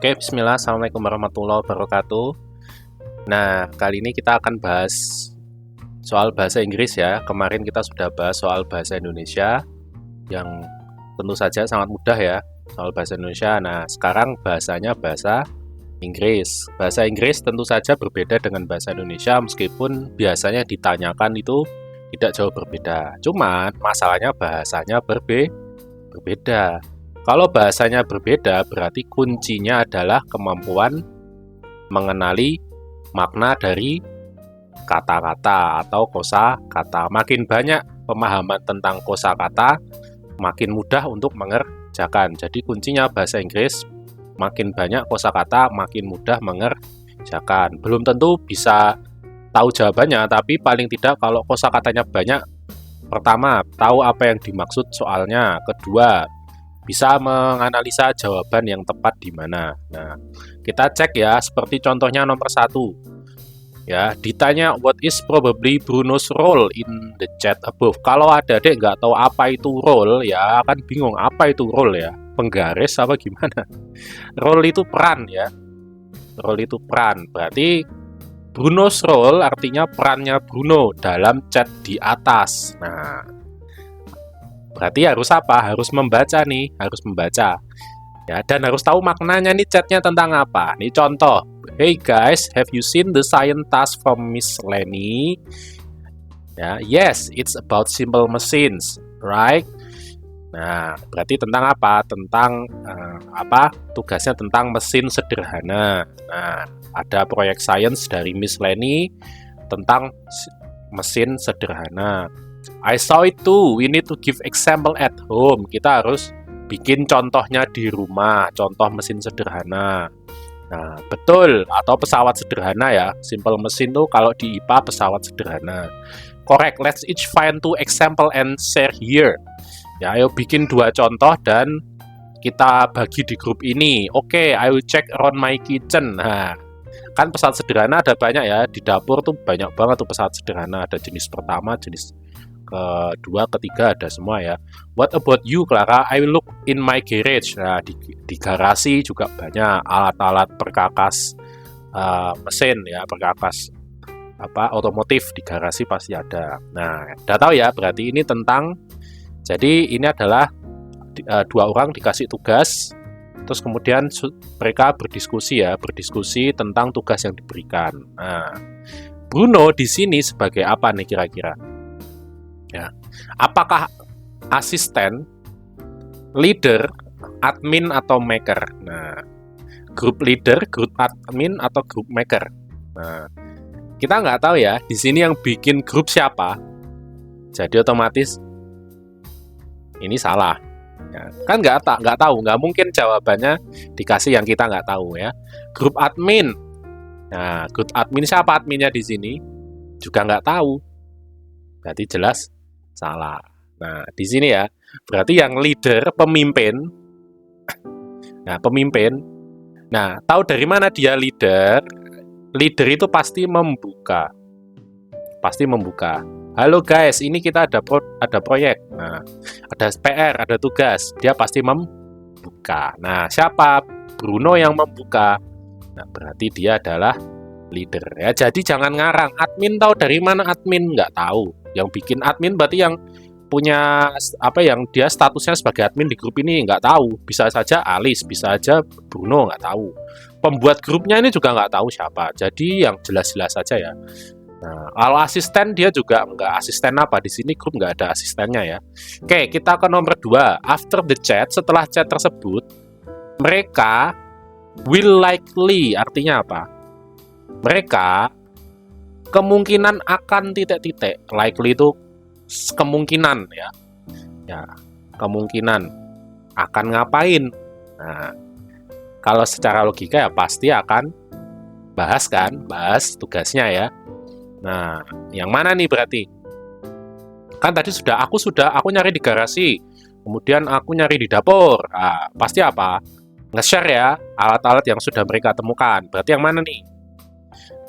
Oke, bismillah. Assalamualaikum warahmatullahi wabarakatuh. Nah, kali ini kita akan bahas soal bahasa Inggris ya. Kemarin kita sudah bahas soal bahasa Indonesia yang tentu saja sangat mudah ya, soal bahasa Indonesia. Nah, sekarang bahasanya bahasa Inggris. Bahasa Inggris tentu saja berbeda dengan bahasa Indonesia meskipun biasanya ditanyakan itu tidak jauh berbeda. Cuman masalahnya bahasanya berbeda. Kalau bahasanya berbeda, berarti kuncinya adalah kemampuan mengenali makna dari kata-kata atau kosakata. Makin banyak pemahaman tentang kosakata, makin mudah untuk mengerjakan. Jadi kuncinya bahasa Inggris, makin banyak kosakata, makin mudah mengerjakan. Belum tentu bisa tahu jawabannya, tapi paling tidak kalau kosakatanya banyak, pertama, tahu apa yang dimaksud soalnya. Kedua, bisa menganalisa jawaban yang tepat di mana. Nah, kita cek ya, seperti contohnya nomor 1. Ya, ditanya what is probably Bruno's role in the chat above. Kalau adik-adik nggak tahu apa itu role, ya akan bingung apa itu role ya. Penggaris apa gimana? Role itu peran ya. Role itu peran. Berarti Bruno's role artinya perannya Bruno dalam chat di atas. Nah, berarti harus apa? Harus membaca nih, harus membaca. Ya, dan harus tahu maknanya nih chatnya tentang apa. Nih contoh. Hey guys, have you seen the science task from Miss Lenny? Ya, yes, it's about simple machines, right? Nah, berarti tentang apa? Tentang apa? Tugasnya tentang mesin sederhana. Nah, ada proyek sains dari Miss Lenny tentang mesin sederhana. I saw it too. We need to give example at home. Kita harus bikin contohnya di rumah, contoh mesin sederhana. Nah, betul. Atau pesawat sederhana ya. Simple mesin tuh kalau di IPA pesawat sederhana. Correct. Let's each find 2 example and share here. Ya, ayo bikin 2 contoh dan kita bagi di grup ini. Oke, I will check around my kitchen. Nah, kan pesawat sederhana ada banyak ya. Di dapur tuh banyak banget tuh pesawat sederhana. Ada jenis pertama, jenis kedua, ketiga ada semua ya. What about you, Clara? I will look in my garage. Nah, di garasi juga banyak alat-alat perkakas mesin ya, perkakas apa otomotif di garasi pasti ada. Nah, udah tahu ya, berarti ini tentang. Jadi ini adalah 2 orang dikasih tugas, terus kemudian mereka berdiskusi tentang tugas yang diberikan. Nah, Bruno di sini sebagai apa nih kira-kira? Ya, apakah asisten, leader, admin atau maker? Nah, grup leader, grup admin atau grup maker? Nah, kita nggak tahu ya. Di sini yang bikin grup siapa? Jadi otomatis ini salah. Ya, kan nggak tahu, nggak mungkin jawabannya dikasih yang kita nggak tahu ya. Grup admin. Nah, grup admin siapa adminnya di sini? Juga nggak tahu. Berarti jelas salah. Nah, di sini ya, berarti yang leader, pemimpin. Nah, pemimpin. Nah, tahu dari mana dia leader? Leader itu pasti membuka. Pasti membuka. Halo guys, ini kita ada proyek. Nah, ada PR, ada tugas. Dia pasti membuka. Nah, siapa? Bruno yang membuka. Nah, berarti dia adalah leader. Ya, jadi jangan ngarang. Admin tahu dari mana admin? Nggak tahu. Yang bikin admin berarti yang punya apa yang dia statusnya sebagai admin di grup ini nggak tahu. Bisa saja Alice, bisa saja Bruno nggak tahu. Pembuat grupnya ini juga nggak tahu siapa. Jadi yang jelas-jelas saja ya. Nah, kalau asisten dia juga nggak asisten apa di sini grup nggak ada asistennya ya. Oke, kita ke nomor 2. After the chat, setelah chat tersebut, mereka will likely artinya apa? Mereka kemungkinan akan titik-titik. Likely itu kemungkinan ya. Ya, kemungkinan akan ngapain. Nah, kalau secara logika ya pasti akan bahas tugasnya ya. Nah, yang mana nih berarti? Kan tadi aku nyari di garasi. Kemudian aku nyari di dapur. Nah, pasti apa? Nge-share ya alat-alat yang sudah mereka temukan. Berarti yang mana nih?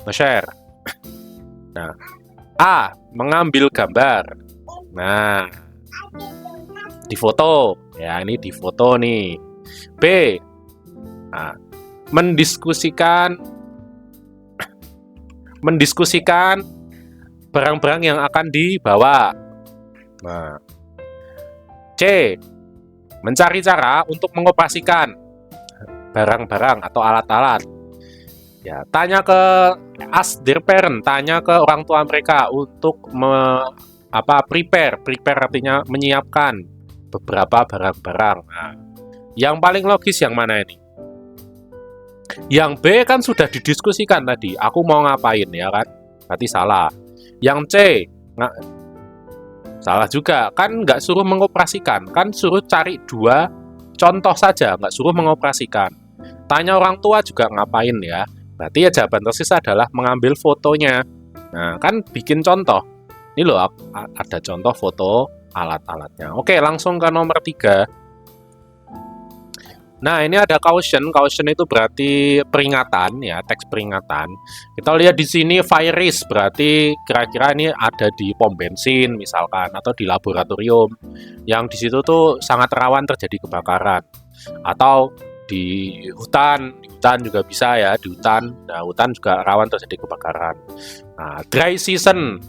Nge-share. Nah, A. Mengambil gambar. Nah, di foto. Ya, ini di foto nih. B. Nah, mendiskusikan barang-barang yang akan dibawa. Nah, C. Mencari cara untuk mengoperasikan barang-barang atau alat-alat. Ya, tanya ke ask their parent, tanya ke orang tua mereka untuk prepare artinya menyiapkan beberapa barang-barang. Nah, yang paling logis yang mana ini? Yang B kan sudah didiskusikan tadi, aku mau ngapain ya kan? Berarti salah. Yang C, salah juga, kan nggak suruh mengoperasikan, kan suruh cari 2 contoh saja, nggak suruh mengoperasikan. Tanya orang tua juga ngapain ya? Berarti ya jawaban tersisa adalah mengambil fotonya. Nah, kan bikin contoh. Ini loh, ada contoh foto alat-alatnya. Oke, langsung ke nomor 3. Nah, ini ada caution. Caution itu berarti peringatan ya, teks peringatan. Kita lihat di sini fire risk, berarti kira-kira ini ada di pom bensin misalkan atau di laboratorium yang di situ tuh sangat rawan terjadi kebakaran. Atau di hutan juga bisa ya, di hutan. Nah, hutan juga rawan terjadi kebakaran. Nah, dry season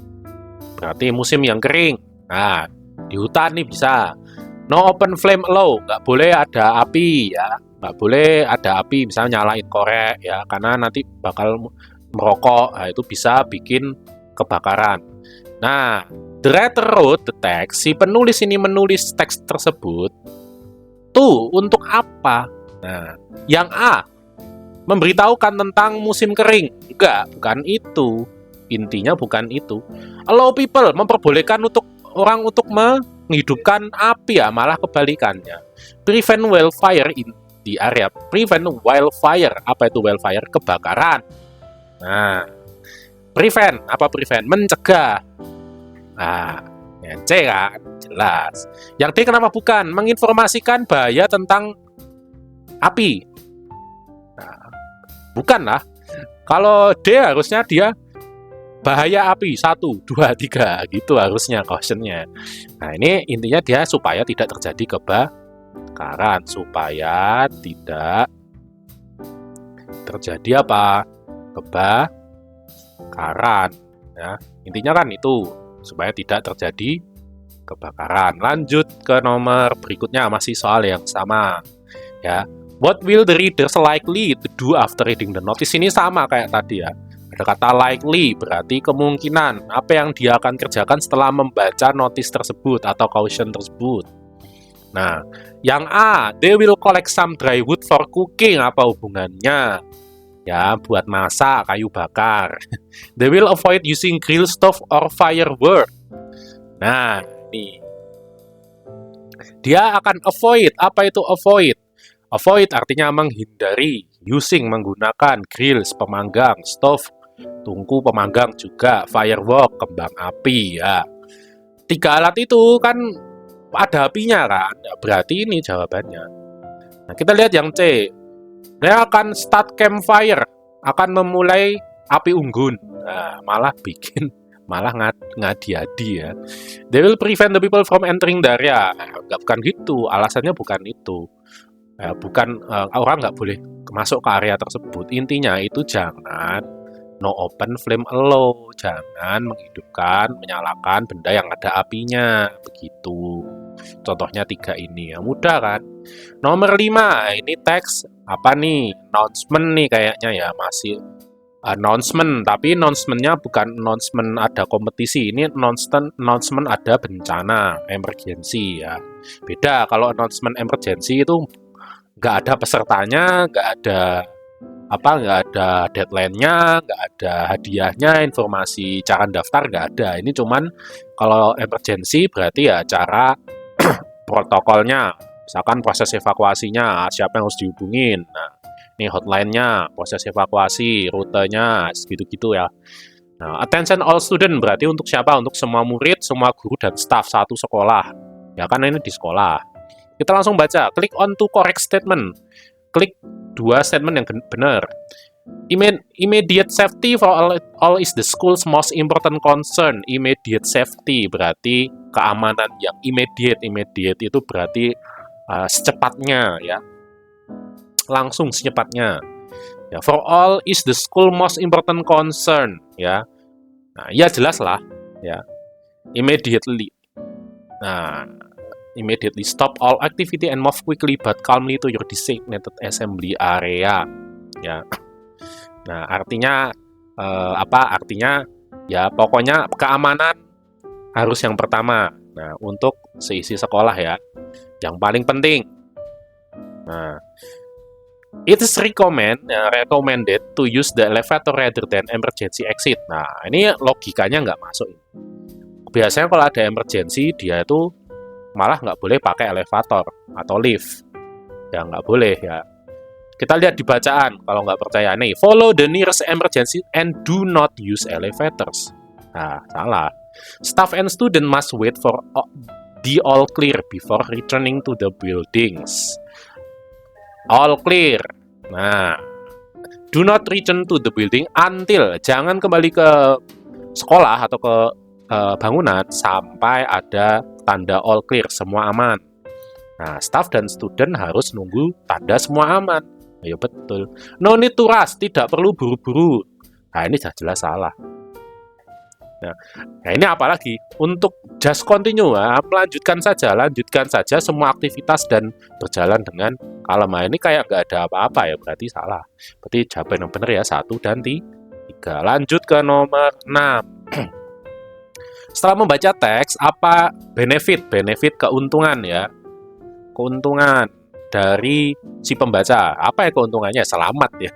berarti musim yang kering. Nah, di hutan nih bisa. No open flame allowed, nggak boleh ada api ya, nggak boleh ada api, misalnya nyalain korek ya, karena nanti bakal merokok, nah, itu bisa bikin kebakaran. Nah, the writer wrote the text, si penulis ini menulis teks tersebut, tuh untuk apa? Nah, yang A, memberitahukan tentang musim kering, enggak, bukan itu, intinya bukan itu. Allow people, memperbolehkan untuk orang untuk menghidupkan api ya, malah kebalikannya. Prevent wildfire in the area. Prevent wildfire. Apa itu wildfire? Kebakaran. Nah, prevent. Apa prevent? Mencegah. Nah, yang C kan? Jelas. Yang D kenapa bukan? Menginformasikan bahaya tentang api. Nah, bukan lah. Kalau D harusnya dia bahaya api 1, 2, 3 gitu harusnya cautionnya. Nah, ini intinya dia supaya tidak terjadi kebakaran, supaya tidak terjadi apa? Kebakaran ya. Intinya kan itu supaya tidak terjadi kebakaran. Lanjut ke nomor berikutnya, masih soal yang sama ya. What will the readers likely to do after reading the notice? Ini sama kayak tadi ya. Ada kata likely, berarti kemungkinan. Apa yang dia akan kerjakan setelah membaca notis tersebut atau caution tersebut. Nah, yang A, they will collect some dry wood for cooking. Apa hubungannya? Ya, buat masak, kayu bakar. They will avoid using grill stove or firewood. Nah, ini. Dia akan avoid. Apa itu avoid? Avoid artinya menghindari. Using, menggunakan grills, pemanggang, stove, tungku pemanggang juga, firework, kembang api ya. 3 alat itu kan ada apinya kan, berarti ini jawabannya. Nah, kita lihat yang C. Dia akan start campfire, akan memulai api unggun. Nah, malah ngadi-adi ya. They will prevent the people from entering the area. Bukan gitu, alasannya bukan itu. Orang nggak boleh masuk ke area tersebut. Intinya itu jangan no open flame allowed, jangan menyalakan benda yang ada apinya, begitu. Contohnya 3 ini, ya mudah kan. Nomor 5, ini teks apa nih? Announcement nih kayaknya ya, masih announcement, tapi announcement-nya bukan announcement ada kompetisi, ini announcement ada bencana, emergency ya. Beda, kalau announcement emergency itu nggak ada pesertanya, nggak ada deadline-nya, nggak ada hadiahnya, informasi cara daftar nggak ada. Ini cuman kalau emergency berarti ya cara protokolnya, misalkan proses evakuasinya, siapa yang harus dihubungin. Nah, ini hotline-nya, proses evakuasi, rutenya, gitu-gitu ya. Nah, attention all student berarti untuk siapa? Untuk semua murid, semua guru dan staff satu sekolah. Ya kan ini di sekolah. Kita langsung baca, klik on to correct statement. Klik 2 statement yang benar. Immediate safety for all is the school's most important concern. Immediate safety berarti keamanan yang immediate. Immediate itu berarti secepatnya ya. Langsung secepatnya. Ya, for all is the school most important concern, ya. Nah, ya jelas lah, ya. Immediately. Nah, immediately stop all activity and move quickly but calmly to your designated assembly area, ya. Nah, artinya apa? Artinya ya pokoknya keamanan harus yang pertama. Nah, untuk seisi sekolah ya, yang paling penting. Nah, it is recommended to use the elevator rather than emergency exit. Nah, ini logikanya nggak masuk. Biasanya kalau ada emergency, dia itu malah nggak boleh pakai elevator atau lift. Ya, nggak boleh ya. Kita lihat di bacaan, kalau nggak percaya nih. Follow the nearest emergency and do not use elevators. Nah, salah. Staff and student must wait for the all clear before returning to the buildings. All clear. Nah, do not return to the building until, jangan kembali ke sekolah atau ke bangunan sampai ada tanda all clear, semua aman. Nah, staff dan student harus nunggu tanda semua aman. Ya betul. No need to rush, tidak perlu buru-buru. Nah, ini jelas salah. Nah, ini apalagi untuk just continue, lanjutkan saja semua aktivitas dan berjalan dengan kalem. Ini kayak nggak ada apa-apa ya, berarti salah. Berarti jawaban yang benar ya 1 dan 3. Lanjut ke nomor 6. Setelah membaca teks, apa benefit keuntungan ya? Keuntungan dari si pembaca. Apa ya keuntungannya? Selamat ya.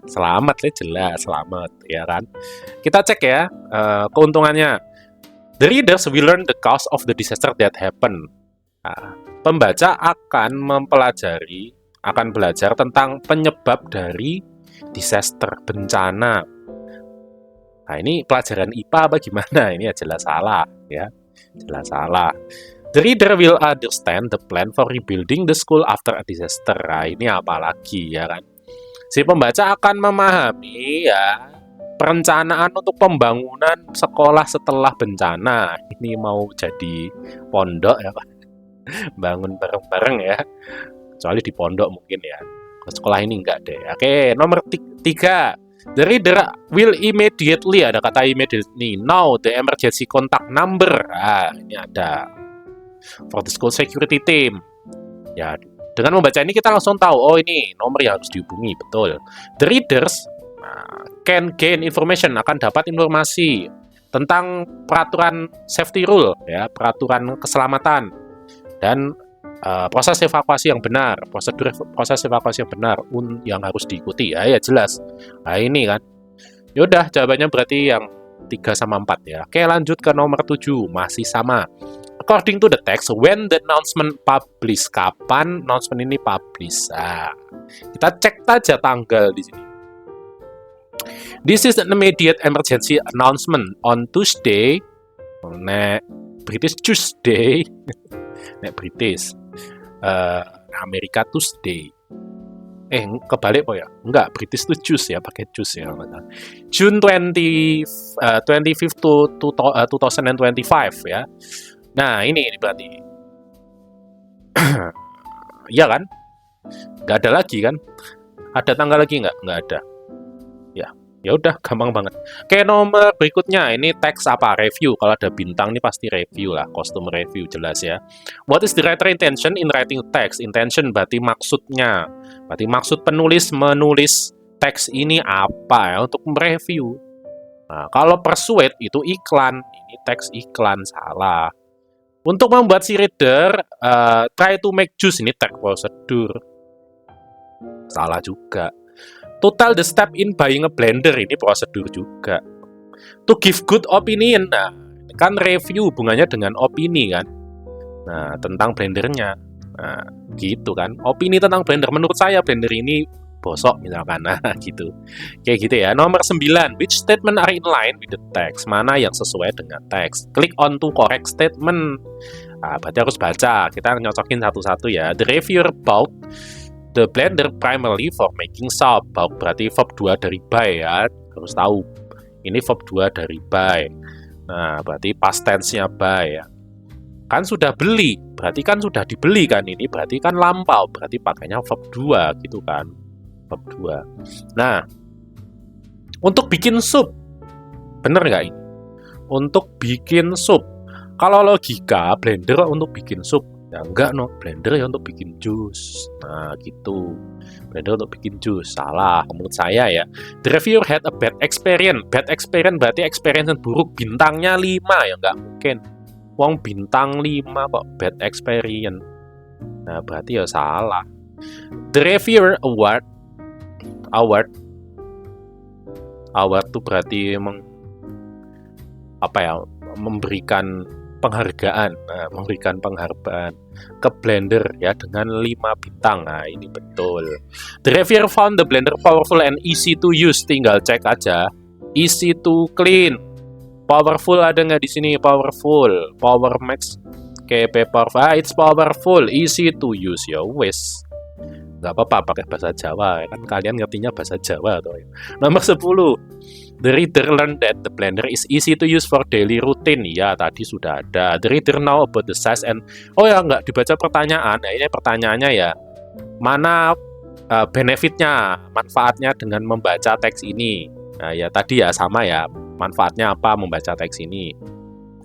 Selamat ya, jelas selamat ya kan. Kita cek ya keuntungannya. The readers will learn the cause of the disaster that happened. Nah, pembaca akan belajar tentang penyebab dari disaster, bencana. Nah, ini pelajaran IPA apa gimana? Ini ya jelas salah ya. Jelas salah. The reader will understand the plan for rebuilding the school after a disaster. Nah, ini apa lagi ya kan? Si pembaca akan memahami ya perencanaan untuk pembangunan sekolah setelah bencana. Ini mau jadi pondok ya Pak. Bangun bareng-bareng ya. Kecuali di pondok mungkin ya. Ke sekolah ini enggak deh. Oke, nomor 3. The reader will immediately, ada kata immediately, know the emergency contact number. Nah, ini ada. For the school security team. Ya, dengan membaca ini kita langsung tahu, oh ini nomor yang harus dihubungi, betul. The readers can gain information, akan dapat informasi tentang peraturan safety rule, ya, peraturan keselamatan, dan proses evakuasi yang benar, prosedur proses evakuasi yang benar yang harus diikuti, ya jelas. Nah ini kan, yaudah jawabannya berarti yang 3 sama 4 ya. Oke lanjut ke nomor 7, masih sama. According to the text, when the announcement publish, kapan announcement ini publish? Nah, kita cek saja tanggal di sini. This is an immediate emergency announcement on Tuesday. Nek British Tuesday, nek British, Amerika Tuesday. Kebalik po ya? Enggak, British itu juice ya, pakai juice ya. June 25th to 2025 ya. Nah, ini berarti. Iya kan? Nggak ada lagi kan? Ada tanggal lagi nggak? Nggak ada. Ya udah, gampang banget. Oke, nomor berikutnya. Ini teks apa? Review. Kalau ada bintang ini pasti review lah. Kostum review, jelas ya. What is the writer intention in writing text? Intention berarti maksudnya. Berarti maksud penulis menulis teks ini apa ya? Untuk mereview. Nah, kalau persuade itu iklan. Ini teks iklan, salah. Untuk membuat si reader try to make juice, ini tag prosedur. Salah juga. To tell the step in buying a blender, ini prosedur juga. To give good opinion, nah kan review hubungannya dengan opini kan. Nah tentang blendernya, nah gitu kan. Opini tentang blender, menurut saya blender ini bosok misalkan, nah gitu. Kayak gitu ya. Nomor 9, which statement are in line with the text? Mana yang sesuai dengan teks? Click on to correct statement. Nah, berarti harus baca. Kita nyocokin satu-satu ya. The reviewer bought the blender primarily for making soap. Bought berarti verb 2 dari buy ya. Harus tahu. Ini verb 2 dari buy. Nah, berarti past tense-nya buy ya. Kan sudah beli, berarti kan sudah dibeli kan ini. Berarti kan lampau, berarti pakainya verb 2 gitu kan. Bab 2. Nah, untuk bikin sup, bener nggak ini? Untuk bikin sup, kalau logika blender untuk bikin sup, ya enggak no, blender ya untuk bikin jus. Nah gitu, blender untuk bikin jus, salah menurut saya ya. The reviewer had a bad experience. Bad experience berarti experience yang buruk, bintangnya 5 ya nggak mungkin. Wong bintang 5 kok bad experience. Nah berarti ya salah. The reviewer award itu berarti memberikan penghargaan, ke blender ya dengan 5 bintang. Nah ini betul. The reviewer found the blender powerful and easy to use. Tinggal cek aja, easy to clean. Powerful ada nggak di sini? Powerful, power max, KP powerful. It's powerful, easy to use. Ya wes, nggak apa-apa pakai bahasa Jawa, kan kalian ngertinya bahasa Jawa toh. Nomor 10. The reader learned that the blender is easy to use for daily routine. Ya, tadi sudah ada. The reader know about the size and... Oh ya, nggak dibaca pertanyaan. Nah, ini pertanyaannya ya, mana benefitnya, manfaatnya dengan membaca teks ini? Nah, ya tadi ya sama ya, manfaatnya apa membaca teks ini?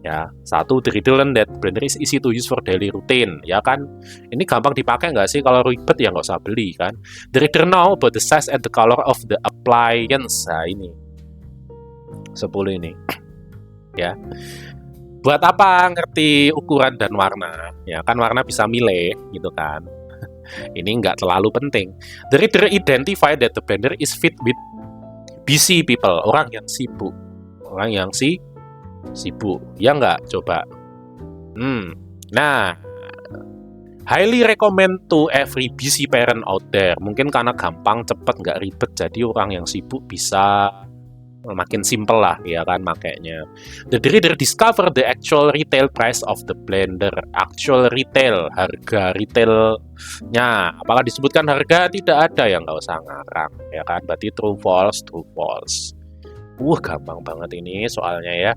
Ya, 1, the reader learned that blender is easy to use for daily routine. Ya kan, ini gampang dipakai nggak sih? Kalau ribet ya nggak usah beli kan. The reader know about the size and the color of the appliance. Nah, ini 10 ini ya. Buat apa ngerti ukuran dan warna? Ya kan warna bisa milih gitu kan. Ini nggak terlalu penting. The reader identify that the blender is fit with busy people, orang yang sibuk. Orang yang sibuk. Ya nggak? Coba. Nah, highly recommend to every busy parent out there. Mungkin karena gampang, cepet, nggak ribet. Jadi orang yang sibuk bisa makin simple lah ya kan makainya. The reader discover the actual retail price of the blender. Actual retail, harga retailnya. Apakah disebutkan harga? Tidak ada, ya nggak usah ngarang ya kan. Berarti true false. Gampang banget ini soalnya ya.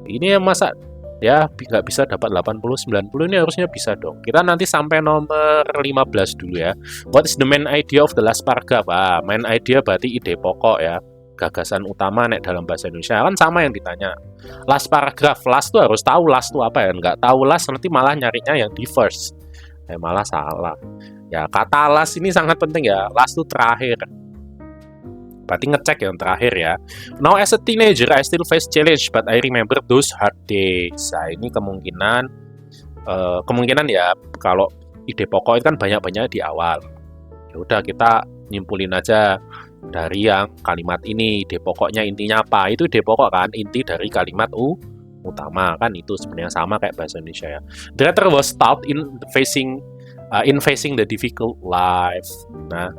Ini masa ya nggak bisa dapat 80-90, ini harusnya bisa dong. Kita nanti sampai nomor 15 dulu ya. What is the main idea of the last paragraph? Main idea berarti ide pokok ya. Gagasan utama nek dalam bahasa Indonesia kan sama yang ditanya. Last paragraph, last tuh harus tahu last tuh apa ya. Nggak tahu last nanti malah nyarinya yang di first. Malah salah. Ya kata last ini sangat penting ya. Last tuh terakhir. Berarti ngecek yang terakhir ya. Now as a teenager I still face challenge but I remember those hard days. Nah, ini kemungkinan ya kalau ide pokok itu kan banyak-banyak di awal. Ya udah kita nyimpulin aja dari yang kalimat ini, ide pokoknya intinya apa? Itu ide pokok kan, inti dari kalimat utama kan, itu sebenarnya sama kayak bahasa Indonesia ya. The writer was taught in facing the difficult life. Nah,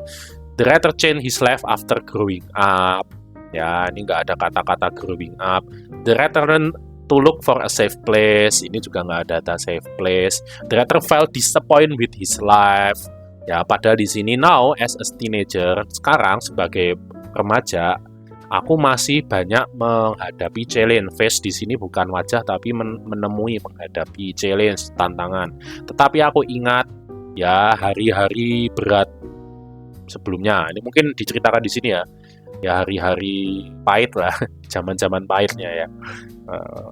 the writer changed his life after growing up. Ya, ini nggak ada kata-kata growing up. The writer learned to look for a safe place. Ini juga nggak ada kata safe place. The writer felt disappointed with his life. Ya, padahal di sini now as a teenager, sekarang sebagai remaja, aku masih banyak menghadapi challenge. Face di sini bukan wajah tapi menemui menghadapi challenge, tantangan. Tetapi aku ingat ya hari-hari berat sebelumnya. Ini mungkin diceritakan di sini ya. Ya hari-hari pahit lah, zaman-zaman pahitnya ya.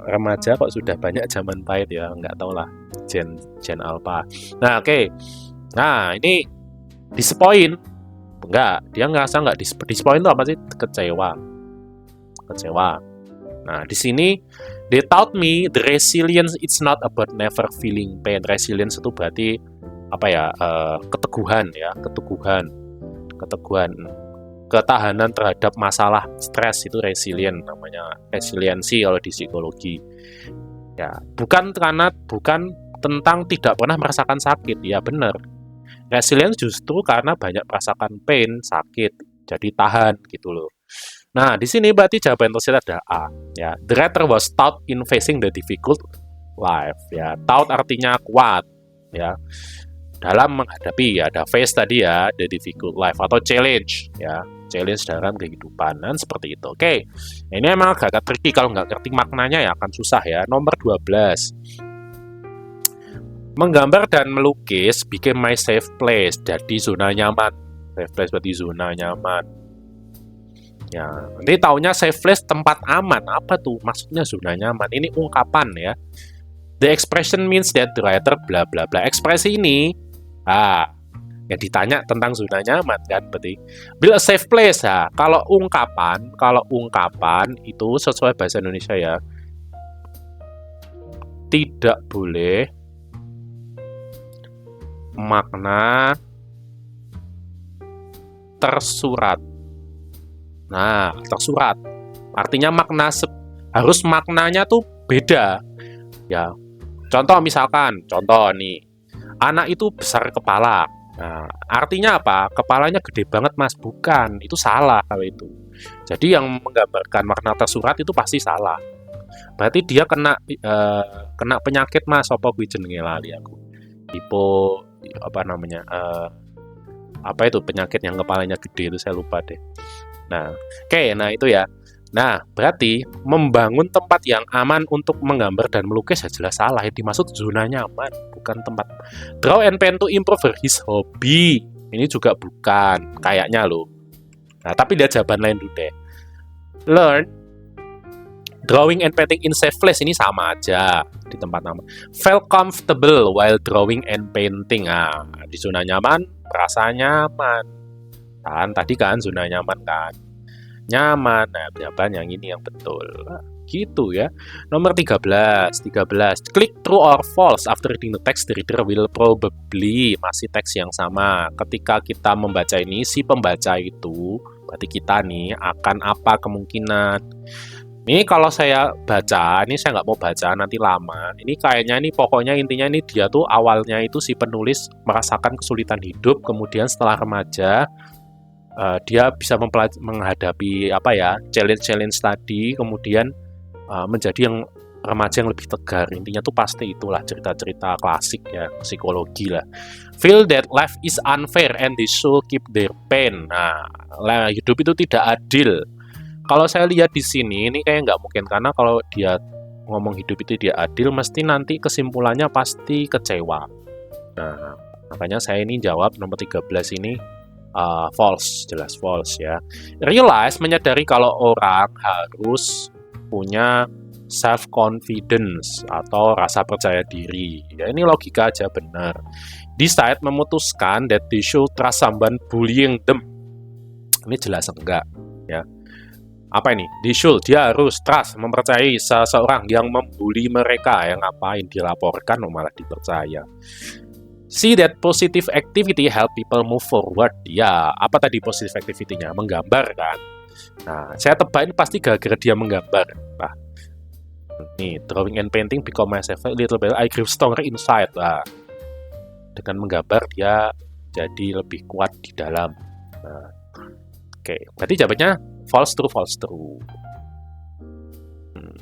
Remaja kok sudah banyak zaman pahit ya, nggak tahu lah. Gen Alpha. Nah, oke. Nah, ini disappoint. Enggak, dia ngerasa nggak disappoint itu apa sih? Kecewa. Nah, di sini they taught me the resilience it's not about never feeling pain. Resilience itu berarti apa ya? Keteguhan ya, keteguhan. Ketahanan terhadap masalah stres itu resilient namanya. Resiliensi kalau di psikologi. Ya, bukan tentang tidak pernah merasakan sakit. Ya, benar. Resilience justru karena banyak merasakan pain, sakit, jadi tahan gitu loh. Nah, di sini berarti jawaban tersirat ada A. Ya, the writer was taught in facing the difficult life. Ya, taught artinya kuat. Ya, dalam menghadapi ya ada face tadi ya, the difficult life atau challenge. Ya, challenge dalam kehidupan dan seperti itu. Oke, ini emang agak tricky kalau nggak ngerti maknanya ya akan susah ya. Nomor 12. Menggambar dan melukis bikin my safe place, jadi zona nyaman. Safe place berarti zona nyaman. Ya, nanti taunya safe place tempat aman. Apa tuh? Maksudnya zona nyaman. Ini ungkapan ya. The expression means that the writer bla bla bla. Ekspresi ini, yang ditanya tentang zona nyaman kan, berarti build a safe place ya. Kalau ungkapan itu sesuai bahasa Indonesia ya, tidak boleh makna tersurat. Nah, tersurat artinya harus maknanya tuh beda ya. Contoh nih, anak itu besar kepala. Nah, artinya apa? Kepalanya gede banget mas, bukan, itu salah kalau itu. Jadi yang menggambarkan makna tersurat itu pasti salah. Berarti dia kena penyakit mas, apa gue jenenge lali aku. Apa itu penyakit yang kepalanya gede itu, saya lupa deh. Nah, nah itu ya. Nah, berarti membangun tempat yang aman untuk menggambar dan melukis ya jelas salah. Yang dimaksud zona nyaman, bukan tempat. Draw and paint to improve his hobby. Ini juga bukan, kayaknya loh. Nah, tapi lihat jawaban lain dulu deh. Learn drawing and painting in safe place, ini sama aja di tempat aman. Feel comfortable while drawing and painting. Nah, di zona nyaman, merasa nyaman. Kan tadi kan zona nyaman kan. Nyaman. Nah, jawaban yang ini yang betul. Gitu ya. Nomor 13. Click true or false after reading the text. The reader will probably, masih teks yang sama. Ketika kita membaca ini, si pembaca itu, berarti kita nih, akan apa kemungkinan. Ini kalau saya baca, ini saya nggak mau baca, nanti lama. Ini kayaknya, ini pokoknya intinya ini dia tuh awalnya itu si penulis merasakan kesulitan hidup, kemudian setelah remaja, dia bisa menghadapi challenge tadi, kemudian menjadi yang remaja yang lebih tegar. Intinya tuh pasti itulah cerita-cerita klasik ya, psikologi lah. Feel that life is unfair and they should keep their pain. Nah, hidup itu tidak adil. Kalau saya lihat di sini, ini kayak nggak mungkin, karena kalau dia ngomong hidup itu tidak adil, mesti nanti kesimpulannya pasti kecewa. Nah, makanya saya ini jawab nomor 13 ini false, jelas false ya. Realize, menyadari kalau orang harus punya self confidence atau rasa percaya diri. Ya ini logika aja benar. Decide, memutuskan that they should trust someone bullying them. Ini jelas enggak ya. Apa ini? They should, dia harus trust, mempercayai seseorang yang membuli mereka, yang ngapain dilaporkan malah dipercaya. See that positive activity help people move forward. Ya, apa tadi positive activity-nya? Menggambar kan? Nah, saya tebak ini pasti gara-gara dia menggambar. Nah, nih, drawing and painting become myself a little bit I grew stronger inside. Nah, dengan menggambar dia jadi lebih kuat di dalam. Nah, oke, berarti jawabannya false true.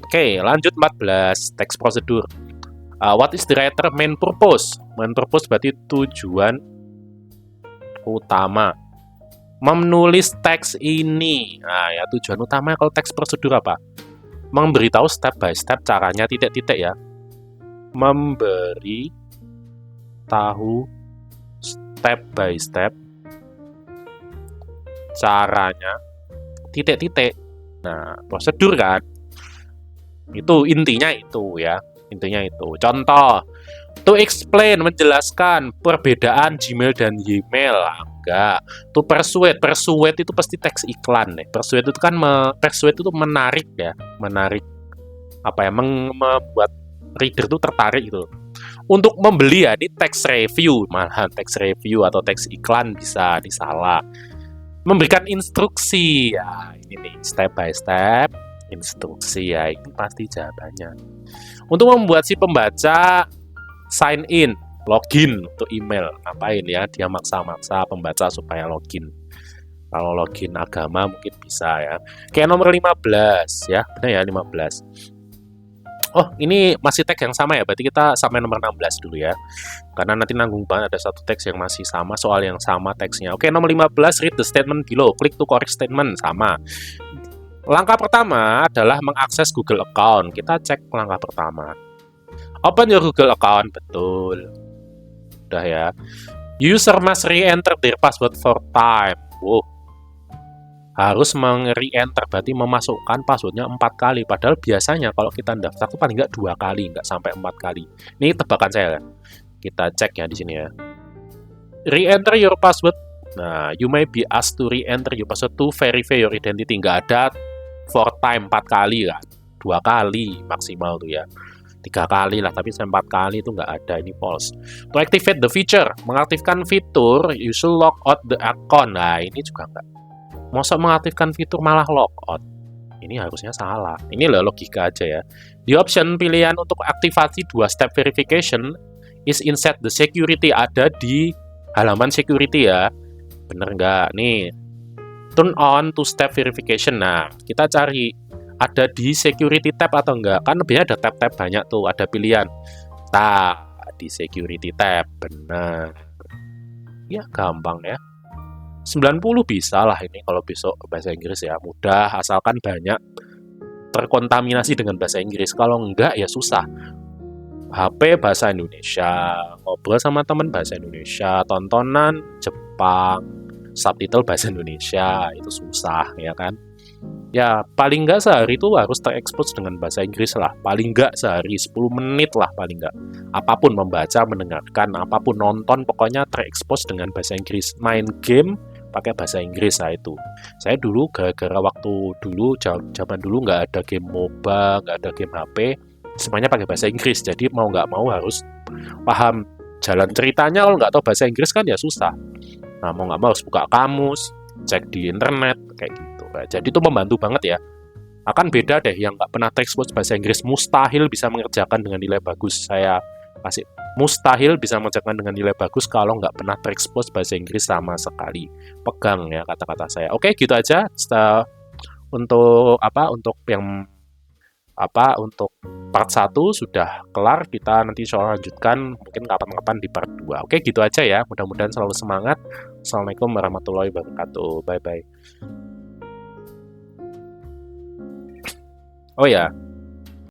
Oke, lanjut 14, text procedure. What is the writer main purpose? Main purpose berarti tujuan utama menulis teks ini. Nah, ya tujuan utama kalau teks prosedur apa? Memberitahu step by step caranya, titik-titik ya. Memberi tahu step by step caranya, titik-titik. Nah, prosedur kan. Itu intinya itu ya. Intinya itu. Contoh, to explain, menjelaskan perbedaan Gmail dan Gmail. Enggak. To persuade. Persuade itu pasti teks iklan nih. Persuade itu kan persuade itu menarik ya. Menarik apa ya? Membuat reader itu tertarik gitu. Untuk membeli ya, ini teks review. Malahan teks review atau teks iklan bisa disalah. Memberikan instruksi. Ya, ini nih, step by step instruksi ya. Ini pasti jawabannya. Untuk membuat si pembaca sign in, login untuk email. Ngapain ya? Dia maksa-maksa pembaca supaya login. Kalau login agama mungkin bisa ya. Kayak nomor 15 ya. Benar ya, 15. Oh, ini masih teks yang sama ya. Berarti kita sampai nomor 16 dulu ya. Karena nanti nanggung banget ada satu teks yang masih sama, soal yang sama teksnya. Oke, nomor 15, read the statement below. Klik to correct statement, sama. Langkah pertama adalah mengakses Google account. Kita cek langkah pertama. Open your Google account, betul. Udah ya. User must re-enter their password 4 times. Wow, harus re-enter, berarti memasukkan passwordnya 4 kali. Padahal biasanya kalau kita daftar tuh paling nggak 2 kali, nggak sampai 4 kali. Ini tebakan saya. Kita cek ya di sini ya. Re-enter your password. Nah, you may be asked to re-enter your password to verify your identity. Nggak ada 4 time, 4 kali kan. 2 kali maksimal tuh ya. 3 kali lah, tapi 4 kali itu nggak ada, ini false. To activate the feature, mengaktifkan fitur, you should log out the account. Nah, ini juga nggak. Masa mengaktifkan fitur malah logout? Ini harusnya salah. Ini loh logika aja ya. Di option pilihan untuk aktivasi 2-step verification is inside the security, ada di halaman security ya. Bener nggak? Nih, turn on 2-step verification. Nah, kita cari ada di security tab atau enggak. Kan lebihnya ada tab-tab banyak tuh, ada pilihan. Nah, di security tab. Benar. Ya, gampang ya. 90 bisa lah ini kalau besok bahasa Inggris ya, mudah asalkan banyak terkontaminasi dengan bahasa Inggris. Kalau enggak ya susah. HP bahasa Indonesia, ngobrol sama teman bahasa Indonesia, tontonan Jepang, subtitle bahasa Indonesia, itu susah ya kan. Ya paling enggak sehari itu harus terekspos dengan bahasa Inggris lah, paling enggak sehari 10 menit lah paling enggak. Apapun, membaca, mendengarkan, apapun, nonton, pokoknya terekspos dengan bahasa Inggris. Main game pakai bahasa Inggris. Nah itu saya dulu gara-gara waktu dulu zaman dulu nggak ada game MOBA, nggak ada game HP, semuanya pakai bahasa Inggris, jadi mau nggak mau harus paham jalan ceritanya. Kalau nggak tahu bahasa Inggris kan ya susah. Nah mau nggak mau harus buka kamus, cek di internet kayak gitu. Nah, jadi itu membantu banget ya. Akan beda deh yang nggak pernah terekspos bahasa Inggris, mustahil bisa mengerjakan dengan nilai bagus. Saya kasih mustahil bisa mengerjakan dengan nilai bagus kalau nggak pernah terekspos bahasa Inggris sama sekali. Pegang ya kata-kata saya. Oke, gitu aja. Untuk yang untuk part 1 sudah kelar. Kita nanti soal lanjutkan mungkin kapan-kapan di part 2. Oke, gitu aja ya. Mudah-mudahan selalu semangat. Assalamualaikum warahmatullahi wabarakatuh. Bye bye. Oh ya,